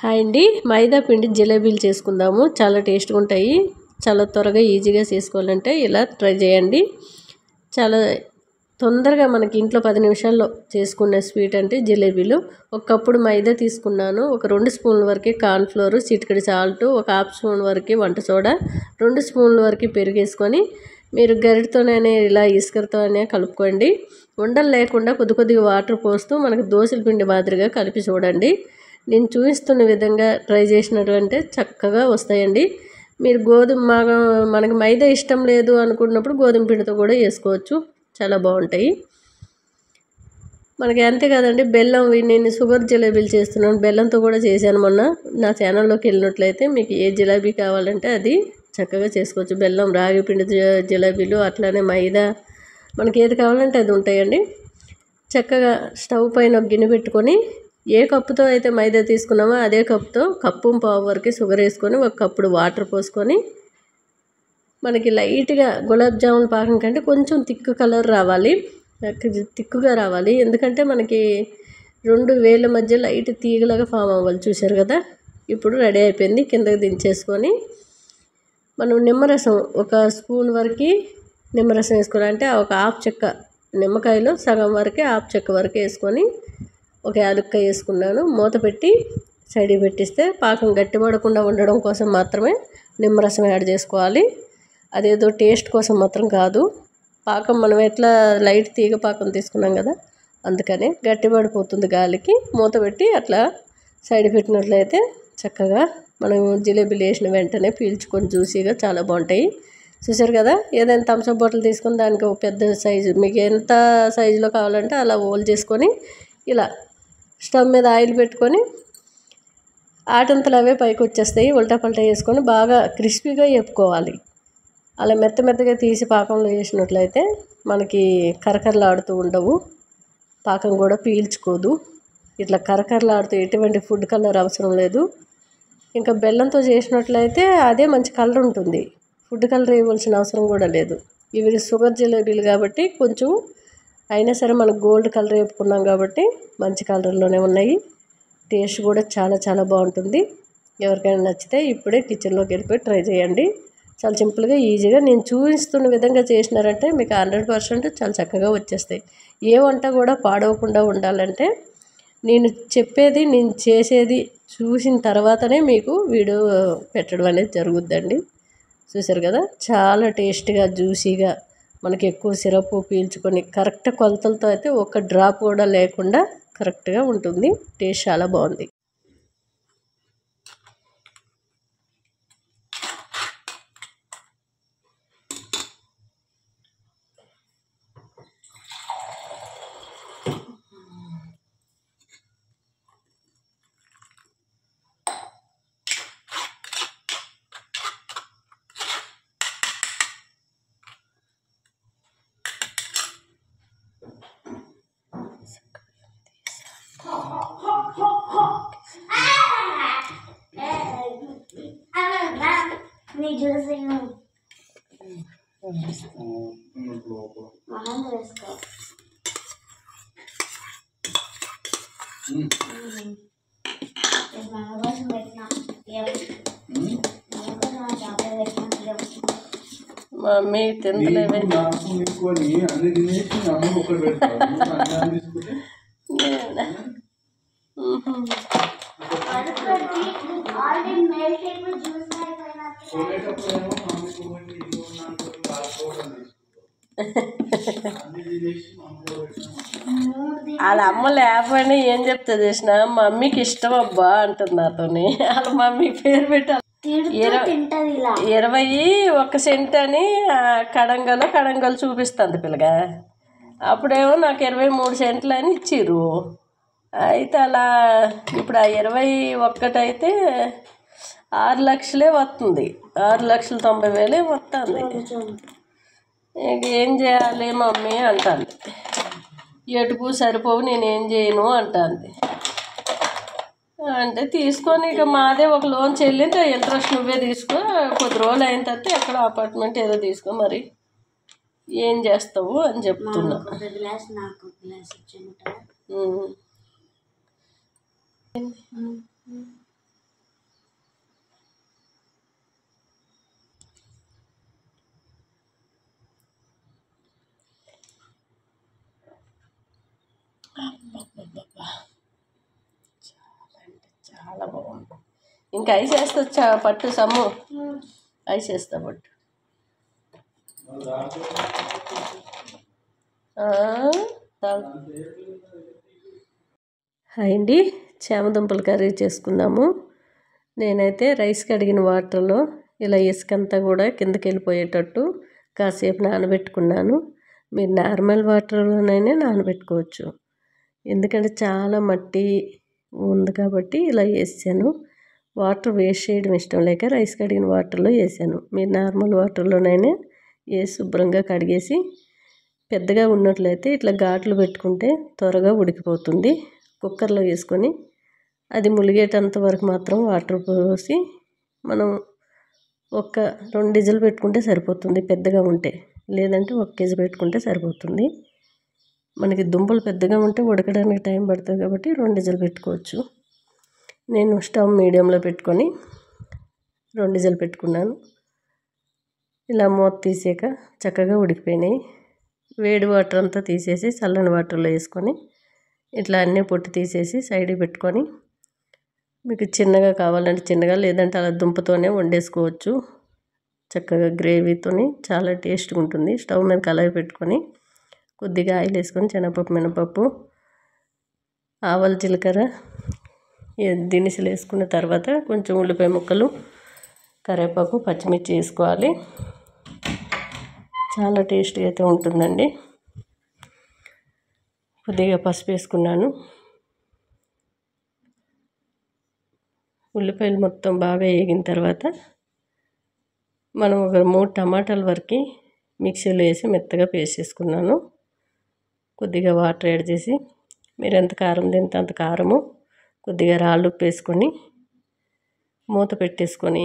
Hi అండి, మైదా పిండి జిలేబీలు చేసుకుందాము. చాలా టేస్ట్గా ఉంటాయి. చాలా త్వరగా ఈజీగా చేసుకోవాలంటే ఇలా ట్రై చేయండి. చాలా తొందరగా మనకి ఇంట్లో 10 నిమిషాల్లో చేసుకునే స్వీట్ అంటే జిలేబీలు. ఒక కప్పుడు మైదా తీసుకున్నాను. ఒక 2 స్పూన్ల వరకు కార్న్ఫ్లోర్, చిటికెడు సాల్ట్, ఒక హాఫ్ స్పూన్ వరకు వంట సోడా, 2 స్పూన్ల వరకు పెరిగేసుకొని మీరు గరిటతోనే ఇలా ఇసుకతోనే కలుపుకోండి. ఉండలు లేకుండా కొద్ది కొద్దిగా వాటర్ పోస్తూ మనకి దోశల పిండి మాదిరిగా కలిపి చూడండి. నేను చూపిస్తున్న విధంగా ట్రై చేసినటువంటి చక్కగా వస్తాయండి. మీరు మనకి మైదా ఇష్టం లేదు అనుకున్నప్పుడు గోధుమ పిండితో కూడా వేసుకోవచ్చు. చాలా బాగుంటాయి. మనకి అంతే కదండి, బెల్లం నేను షుగర్ జిలేబీలు చేస్తున్నాను. బెల్లంతో కూడా చేశాను మొన్న. నా ఛానల్లోకి వెళ్ళినట్లయితే మీకు ఏ జిలేబీ కావాలంటే అది చక్కగా చేసుకోవచ్చు. బెల్లం, రాగి పిండి జిలేబీలు, అట్లానే మైదా, మనకి ఏది కావాలంటే అది ఉంటాయండి. చక్కగా స్టవ్ పైన ఒక గిన్నె పెట్టుకొని ఏ కప్పుతో అయితే మైదా తీసుకున్నామో అదే కప్పుతో కప్పు పావు వరకు షుగర్ వేసుకొని ఒక కప్పుడు వాటర్ పోసుకొని మనకి లైట్గా గులాబ్ జామున్ పాకం కంటే కొంచెం తిక్కు కలర్ రావాలి, తిక్కుగా రావాలి. ఎందుకంటే మనకి 2 వేళ్ళ మధ్య లైట్ తీగలాగా ఫామ్ అవ్వాలి. చూశారు కదా, ఇప్పుడు రెడీ అయిపోయింది. కిందకి దించేసుకొని మనం నిమ్మరసం ఒక స్పూన్ వరకు నిమ్మరసం వేసుకోవాలి. అంటే ఒక హాఫ్ చెక్క నిమ్మకాయలో సగం వరకే హాఫ్ చెక్క వరకు వేసుకొని ఒక యాలక్కాయ వేసుకున్నాను. మూత పెట్టి సైడ్కి పెట్టిస్తే పాకం గట్టిపడకుండా ఉండడం కోసం మాత్రమే నిమ్మరసం యాడ్ చేసుకోవాలి. అదేదో టేస్ట్ కోసం మాత్రం కాదు. పాకం మనం ఎట్లా లైట్ తీగ పాకం తీసుకున్నాం కదా, అందుకనే గట్టిపడిపోతుంది గాలికి. మూత పెట్టి అట్లా సైడ్ పెట్టినట్లయితే చక్కగా మనం జిలేబీలు వేసిన వెంటనే పీల్చుకొని జ్యూసీగా చాలా బాగుంటాయి. చూసారు కదా, ఏదైనా థమ్స్అప్ బాటిల్ తీసుకొని దానికి ఒక పెద్ద సైజు మీకు ఎంత సైజులో కావాలంటే అలా హోల్ చేసుకొని ఇలా స్టవ్ మీద ఆయిల్ పెట్టుకొని ఆటంతలు అవే పైకి వచ్చేస్తాయి. ఉల్టా పల్టా వేసుకొని బాగా క్రిస్పీగా వేపుకోవాలి. అలా మెత్తగా తీసి పాకంలో వేసినట్లయితే మనకి కరకరలాడుతూ ఉండవు, పాకం కూడా పీల్చుకోదు. ఇట్లా కరకరలాడుతూ ఎటువంటి ఫుడ్ కలర్ అవసరం లేదు. ఇంకా బెల్లంతో చేసినట్లయితే అదే మంచి కలర్ ఉంటుంది. ఫుడ్ కలర్ వేయవలసిన అవసరం కూడా లేదు. ఇవి షుగర్ జిలేబీలు కాబట్టి కొంచెం అయినా సరే మనకు గోల్డ్ కలర్ వేపుకున్నాం కాబట్టి మంచి కలర్లోనే ఉన్నాయి. టేస్ట్ కూడా చాలా బాగుంటుంది. ఎవరికైనా నచ్చితే ఇప్పుడే కిచెన్లోకి వెళ్ళిపోయి ట్రై చేయండి. చాలా సింపుల్గా ఈజీగా నేను చూపిస్తున్న విధంగా చేసినారంటే మీకు 100% చాలా చక్కగా వచ్చేస్తాయి. ఏ వంట కూడా పాడవకుండా ఉండాలంటే నేను చెప్పేది, నేను చేసేది చూసిన తర్వాతనే మీకు వీడియో పెట్టడం అనేది జరుగుద్దండి. చూసారు కదా, చాలా టేస్ట్గా జ్యూసీగా మనకి ఎక్కువ సిరప్ పీల్చుకొని కరెక్ట్ కొలతలతో అయితే ఒక్క డ్రాప్ కూడా లేకుండా కరెక్ట్గా ఉంటుంది. టేస్ట్ చాలా బాగుంది. మమ్మీ తింటలేవే. వాళ్ళ అమ్మ లేకపోయినా ఏం చెప్తా చేసిన మమ్మీకి ఇష్టం అబ్బా అంటుంది నాతోని. వాళ్ళ మమ్మీ పేరు పెట్టాలి 21 సెంట్ అని కడంగలు చూపిస్తుంది పిల్లగా. అప్పుడేమో నాకు 23 సెంట్లు అని ఇచ్చిర్రు. అయితే అలా ఇప్పుడు ఆ 21 అయితే 6 లక్షలే వస్తుంది. 6,90,000 వస్తుంది. ఇక ఏం చేయాలి మమ్మీ అంటుంది. ఎటుకు సరిపోవు, నేనేం చేయను అంటుంది. అంటే తీసుకొని ఇక మాదే ఒక లోన్ చెల్లింటే ఇంట్రెస్ట్ నువ్వే తీసుకో, కొద్ది రోజులు అయిన తర్వాత ఎక్కడ అపార్ట్మెంట్ ఏదో తీసుకో, మరి ఏం చేస్తావు అని చెప్తున్నా. చాలా బాగుంది. ఇంకా ఐస్ వేస్తా పట్టు సమ్ము, ఐస్ వేస్తా పట్టు. హాయ్ అండి, చామదుంపల కర్రీ చేసుకుందాము. నేనైతే రైస్ కడిగిన వాటర్లో ఇలా ఇసుకంతా కూడా కిందకి వెళ్ళిపోయేటట్టు కాసేపు నానబెట్టుకున్నాను. మీరు నార్మల్ వాటర్లోనైనా నానబెట్టుకోవచ్చు, ఎందుకంటే చాలా మట్టి ఉంది కాబట్టి ఇలా వేసాను. వాటర్ వేస్ట్ చేయడం ఇష్టం లేక రైస్ కడిగిన వాటర్లో వేసాను. మీరు నార్మల్ వాటర్లోనైనా వేసి శుభ్రంగా కడిగేసి, పెద్దగా ఉన్నట్లయితే ఇట్లా ఘాట్లు పెట్టుకుంటే త్వరగా ఉడికిపోతుంది. కుక్కర్లో వేసుకొని అది ములిగేటంత వరకు మాత్రం వాటర్ పోసి మనం ఒక 2 విజిల్ పెట్టుకుంటే సరిపోతుంది పెద్దగా ఉంటే, లేదంటే 1 కేజీ పెట్టుకుంటే సరిపోతుంది. మనకి దుంపలు పెద్దగా ఉంటే ఉడకడానికి టైం పడుతుంది కాబట్టి 2 విజిల్ పెట్టుకోవచ్చు. నేను స్టవ్ మీడియంలో పెట్టుకొని 2 విజిల్ పెట్టుకున్నాను. ఇలా మూత తీసాక చక్కగా ఉడికిపోయినాయి. వేడి వాటర్ అంతా తీసేసి చల్లని వాటర్లో వేసుకొని ఇట్లా అన్నీ పొట్టు తీసేసి సైడ్కి పెట్టుకొని, మీకు చిన్నగా కావాలంటే చిన్నగా, లేదంటే అలా దుంపతోనే వండేసుకోవచ్చు. చక్కగా గ్రేవీతోని చాలా టేస్ట్గా ఉంటుంది. స్టవ్ మీద కళాయి పెట్టుకొని కొద్దిగా ఆయిల్ వేసుకొని శనగపప్పు, మినపప్పు, ఆవాలు, జీలకర్ర దినుసులు వేసుకున్న తర్వాత కొంచెం ఉల్లిపాయ ముక్కలు, కరివేపాకు, పచ్చిమిర్చి వేసుకోవాలి. చాలా టేస్ట్గా అయితే ఉంటుందండి. కొద్దిగా పసుపు వేసుకున్నాను. ఉల్లిపాయలు మొత్తం బాగా వేగిన తర్వాత మనం ఒక 3 టమాటాల వరకు మిక్సీలో వేసి మెత్తగా పేస్ట్ చేసుకున్నాను. కొద్దిగా వాటర్ యాడ్ చేసి, మీరు ఎంత కారం తింటే అంత కారము, కొద్దిగా రాళ్ళు ఉప్పు వేసుకొని మూత పెట్టేసుకొని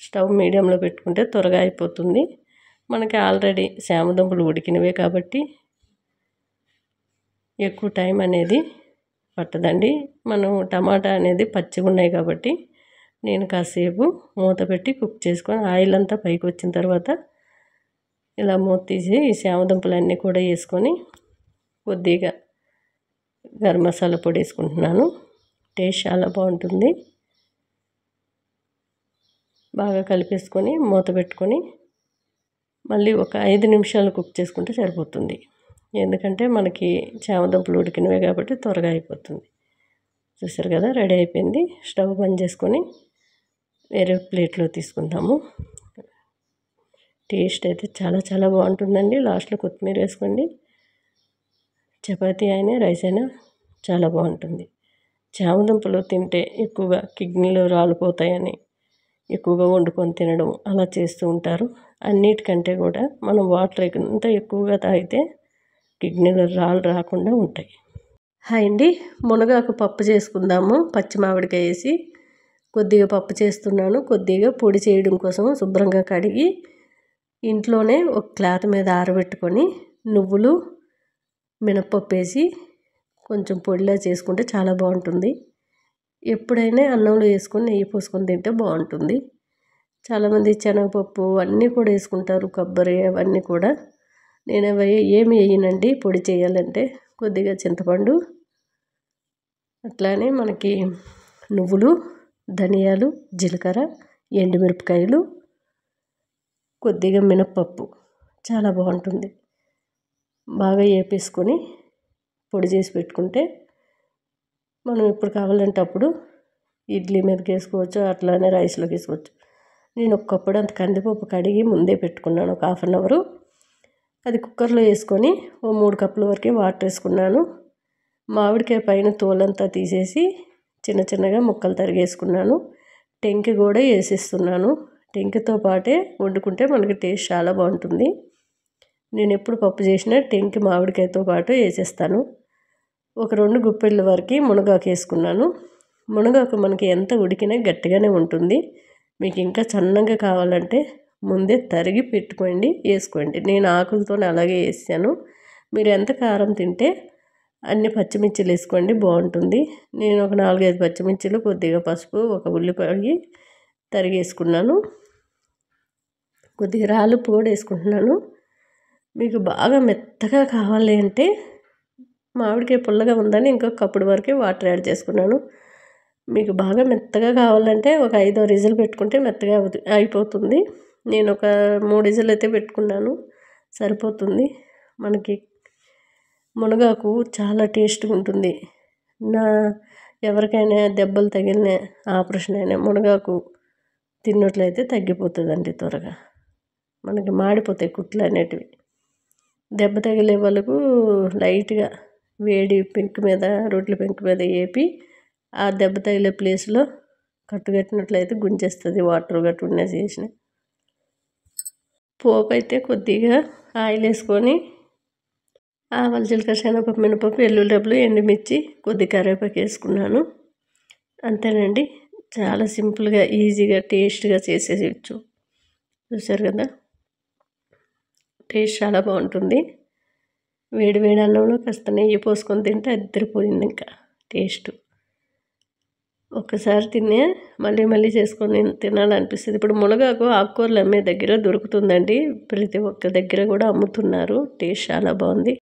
స్టవ్ మీడియంలో పెట్టుకుంటే త్వరగా అయిపోతుంది. మనకి ఆల్రెడీ చామదుంపలు ఉడికినవే కాబట్టి ఎక్కువ టైం అనేది పట్టదండి. మనం టమాటా అనేది పచ్చిగా ఉన్నాయి కాబట్టి నేను కాసేపు మూత పెట్టి కుక్ చేసుకొని ఆయిల్ అంతా పైకి వచ్చిన తర్వాత ఇలా మూత తీసి ఈ చామదుంపలన్నీ కూడా వేసుకొని కొద్దిగా గరం మసాలా పొడి వేసుకుంటున్నాను. టేస్ట్ చాలా బాగుంటుంది. బాగా కలిపేసుకొని మూత పెట్టుకొని మళ్ళీ ఒక 5 నిమిషాలు కుక్ చేసుకుంటే సరిపోతుంది. ఎందుకంటే మనకి చామదుంపలు ఉడికినవే కాబట్టి త్వరగా అయిపోతుంది. చూసారు కదా, రెడీ అయిపోయింది. స్టవ్ బంద్ చేసుకొని వేరే ప్లేట్లో తీసుకుందాము. టేస్ట్ అయితే చాలా చాలా బాగుంటుందండి. లాస్ట్లో కొత్తిమీర వేసుకోండి. చపాతీ అయినా రైస్ అయినా చాలా బాగుంటుంది. చామదుంపలు తింటే ఎక్కువగా కిడ్నీలు రాలిపోతాయని ఎక్కువగా వండుకొని తినడం అలా చేస్తూ ఉంటారు. అన్నిటికంటే కూడా మనం వాటర్ ఎంత ఎక్కువగా తాగితే కిడ్నీలో రాళ్ళు రాకుండా ఉంటాయి. హాయ్ అండి, మునగాకు పప్పు చేసుకుందాము. పచ్చి మామిడికాయ వేసి కొద్దిగా పప్పు చేస్తున్నాను. కొద్దిగా పొడి చేయడం కోసం శుభ్రంగా కడిగి ఇంట్లోనే ఒక క్లాత్ మీద ఆరబెట్టుకొని నువ్వులు, మినపప్పు వేసి కొంచెం పొడిలా చేసుకుంటే చాలా బాగుంటుంది. ఎప్పుడైనా అన్నంలో వేసుకొని నెయ్యి పోసుకొని తింటే బాగుంటుంది. చాలామంది శనగపప్పు అన్నీ కూడా వేసుకుంటారు, కొబ్బరి అవన్నీ కూడా. నేను అవి ఏమి వేయనండి. పొడి చేయాలంటే కొద్దిగా చింతపండు, అట్లానే మనకి నువ్వులు, ధనియాలు, జీలకర్ర, ఎండుమిరపకాయలు, కొద్దిగా మినప్పప్పు చాలా బాగుంటుంది. బాగా వేపేసుకొని పొడి చేసి పెట్టుకుంటే మనం ఎప్పుడు కావాలంటే అప్పుడు ఇడ్లీ మీదకి వేసుకోవచ్చు, అట్లానే రైస్లోకి వేసుకోవచ్చు. నేను ఒక్కప్పుడు అంత కందిపప్పు కడిగి ముందే పెట్టుకున్నాను, ఒక 1/2 అవరు. అది కుక్కర్లో వేసుకొని ఓ 3 కప్పుల వరకే వాటర్ వేసుకున్నాను. మామిడికాయ పైన తోలంతా తీసేసి చిన్న చిన్నగా ముక్కలు తరిగేసుకున్నాను. టెంకి కూడా వేసేస్తున్నాను. టెంకితో పాటే వండుకుంటే మనకి టేస్ట్ చాలా బాగుంటుంది. నేను ఎప్పుడు పప్పు చేసినా టెంకి మామిడికాయతో పాటు వేసేస్తాను. ఒక 2 గుప్పెళ్ళ వరకు మునగాకు వేసుకున్నాను. మునగాకు మనకి ఎంత ఉడికినా గట్టిగానే ఉంటుంది. మీకు ఇంకా సన్నగా కావాలంటే ముందే తరిగి పెట్టుకోండి, వేసుకోండి. నేను ఆకులతో అలాగే వేసాను. మీరు ఎంత కారం తింటే అన్ని పచ్చిమిర్చిలు వేసుకోండి, బాగుంటుంది. నేను ఒక 4-5 పచ్చిమిర్చిలు, కొద్దిగా పసుపు, ఒక ఉల్లిపాయ తరిగేసుకున్నాను. కొద్దిగా రాళ్ళుప్పు కూడా వేసుకుంటున్నాను. మీకు బాగా మెత్తగా కావాలి అంటే మామిడికాయ పుల్లగా ఉందని ఇంకొక కప్పుడు వరకు వాటర్ యాడ్ చేసుకున్నాను. మీకు బాగా మెత్తగా కావాలంటే ఒక 5 విజిల్ పెట్టుకుంటే మెత్తగా అయిపోతుంది. నేను ఒక 3 విజిల్ అయితే పెట్టుకున్నాను, సరిపోతుంది. మనకి మునగాకు చాలా టేస్ట్గా ఉంటుంది. ఎవరికైనా దెబ్బలు తగిలిన, ఆపరేషన్ అయినా మునగాకు తిన్నట్లయితే తగ్గిపోతుందండి త్వరగా. మనకి మాడిపోతాయి కుట్లు అనేటివి. దెబ్బ తగిలే వాళ్ళకు లైట్గా వేడి పెంకు మీద, రొట్టెల పెంకు మీద వేపి ఆ దెబ్బ తగిలే ప్లేస్లో కట్టుకట్టినట్లయితే గుంజేస్తుంది, వాటర్ గట్టు ఉన్న చేసిన. పోపు అయితే కొద్దిగా ఆయిల్ వేసుకొని ఆవాలు, జీలకర్ర, శనగపప్పు, మినపప్పు, వెల్లుల్లి రెబ్బలు, ఎండుమిర్చి, కొద్ది కరివేపాకు వేసుకున్నాను. అంతేనండి, చాలా సింపుల్గా ఈజీగా టేస్ట్గా చేసేయచ్చు. చూసారు కదా, టేస్ట్ చాలా బాగుంటుంది. వేడి వేడి అన్నంలో కాస్త నెయ్యి పోసుకొని తింటే అద్దరిపోయింది. ఇంకా టేస్ట్ ఒక్కసారి తినే మళ్ళీ మళ్ళీ చేసుకొని తినాలనిపిస్తుంది. ఇప్పుడు మునగాకు ఆకుకూరలు అమ్మే దగ్గర దొరుకుతుందండి, ప్రతి ఒక్క దగ్గర కూడా అమ్ముతున్నారు. టేస్ట్ చాలా బాగుంది.